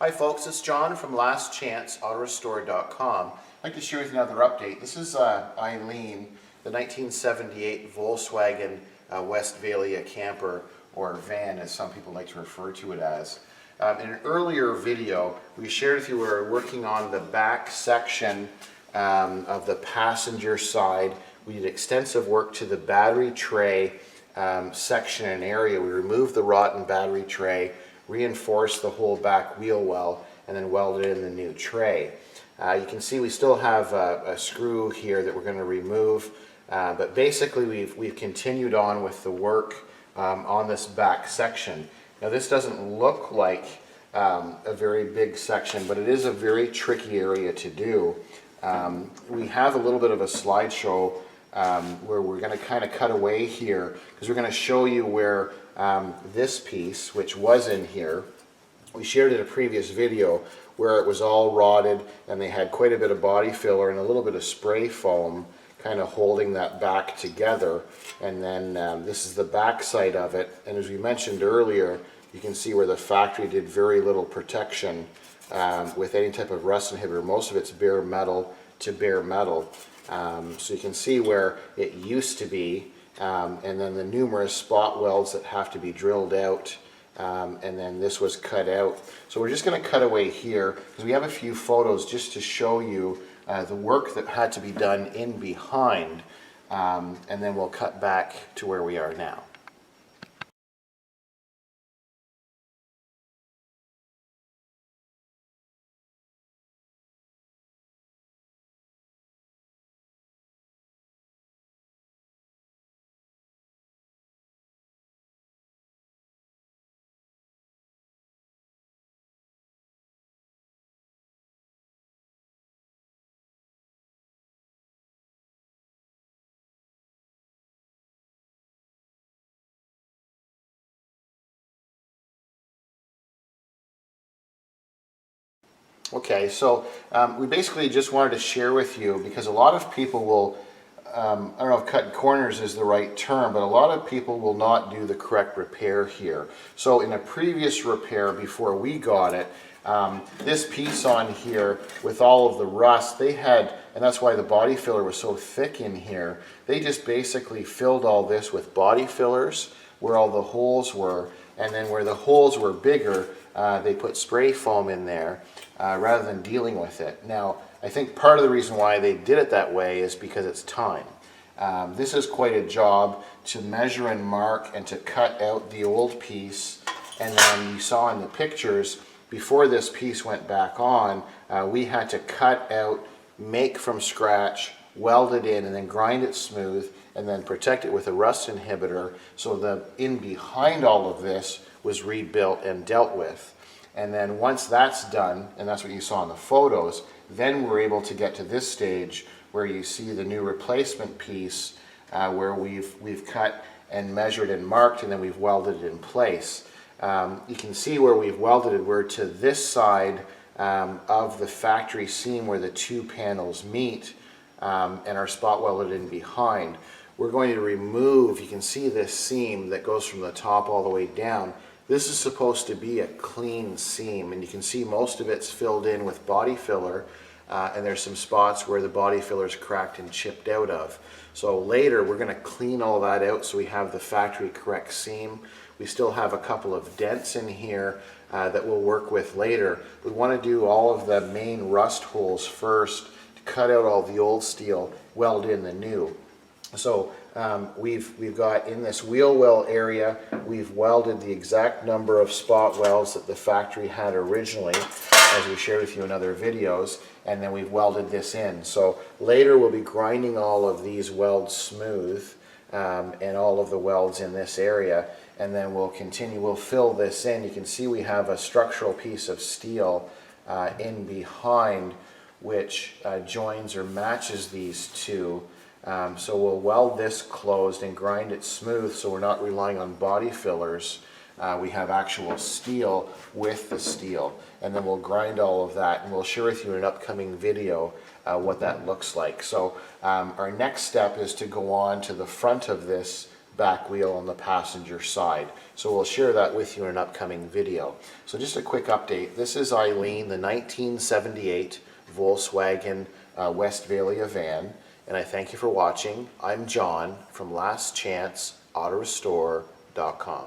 Hi folks, it's John from lastchanceautorestore.com. I'd like to share with you another update. This is Eileen, the 1978 Volkswagen Westfalia Camper, or van as some people like to refer to it as. In an earlier video, we shared with you we were working on the back section of the passenger side. We did extensive work to the battery tray section and area. We removed the rotten battery tray, reinforced the whole back wheel well, and then welded in the new tray. You can see we still have a screw here that we're going to remove, but basically we've continued on with the work on this back section. Now this doesn't look like a very big section, but it is a very tricky area to do. We have a little bit of a slideshow where we're going to kind of cut away here because we're going to show you where this piece, which was in here, we shared in a previous video where it was all rotted and they had quite a bit of body filler and a little bit of spray foam kind of holding that back together. And then this is the back side of it, and as we mentioned earlier, you can see where the factory did very little protection with any type of rust inhibitor. Most of it's bare metal to bare metal. So you can see where it used to be, and then the numerous spot welds that have to be drilled out, and then this was cut out. So we're just going to cut away here because we have a few photos just to show you the work that had to be done in behind, and then we'll cut back to where we are now. Okay, so we basically just wanted to share with you, because a lot of people will, I don't know if cutting corners is the right term, but a lot of people will not do the correct repair here. So in a previous repair before we got it, this piece on here with all of the rust, they had, and that's why the body filler was so thick in here, they just basically filled all this with body fillers where all the holes were, and then where the holes were bigger, they put spray foam in there rather than dealing with it. Now, I think part of the reason why they did it that way is because it's time. This is quite a job to measure and mark and to cut out the old piece, and then you saw in the pictures, before this piece went back on, we had to cut out, make from scratch, weld it in, and then grind it smooth, and then protect it with a rust inhibitor, so the in behind all of this was rebuilt and dealt with. And then once that's done, and that's what you saw in the photos, then we're able to get to this stage where you see the new replacement piece where we've cut and measured and marked, and then we've welded it in place. You can see where we've welded it. We're to this side of the factory seam where the two panels meet, and are spot welded in behind. We're going to remove, you can see this seam that goes from the top all the way down. This is supposed to be a clean seam, and you can see most of it's filled in with body filler, and there's some spots where the body filler is cracked and chipped out of. So later we're going to clean all that out so we have the factory correct seam. We still have a couple of dents in here that we'll work with later. We want to do all of the main rust holes first to cut out all the old steel, weld in the new. So we've got in this wheel well area, we've welded the exact number of spot welds that the factory had originally, as we shared with you in other videos, and then we've welded this in. So later we'll be grinding all of these welds smooth, and all of the welds in this area, and then we'll continue, we'll fill this in. You can see we have a structural piece of steel in behind which joins or matches these two. So we'll weld this closed and grind it smooth so we're not relying on body fillers. We have actual steel with the steel, and then we'll grind all of that, and we'll share with you in an upcoming video what that looks like. So our next step is to go on to the front of this back wheel on the passenger side. So we'll share that with you in an upcoming video. So just a quick update. This is Eileen, the 1978 Volkswagen Westfalia van, and I thank you for watching. I'm John from lastchanceautorestore.com.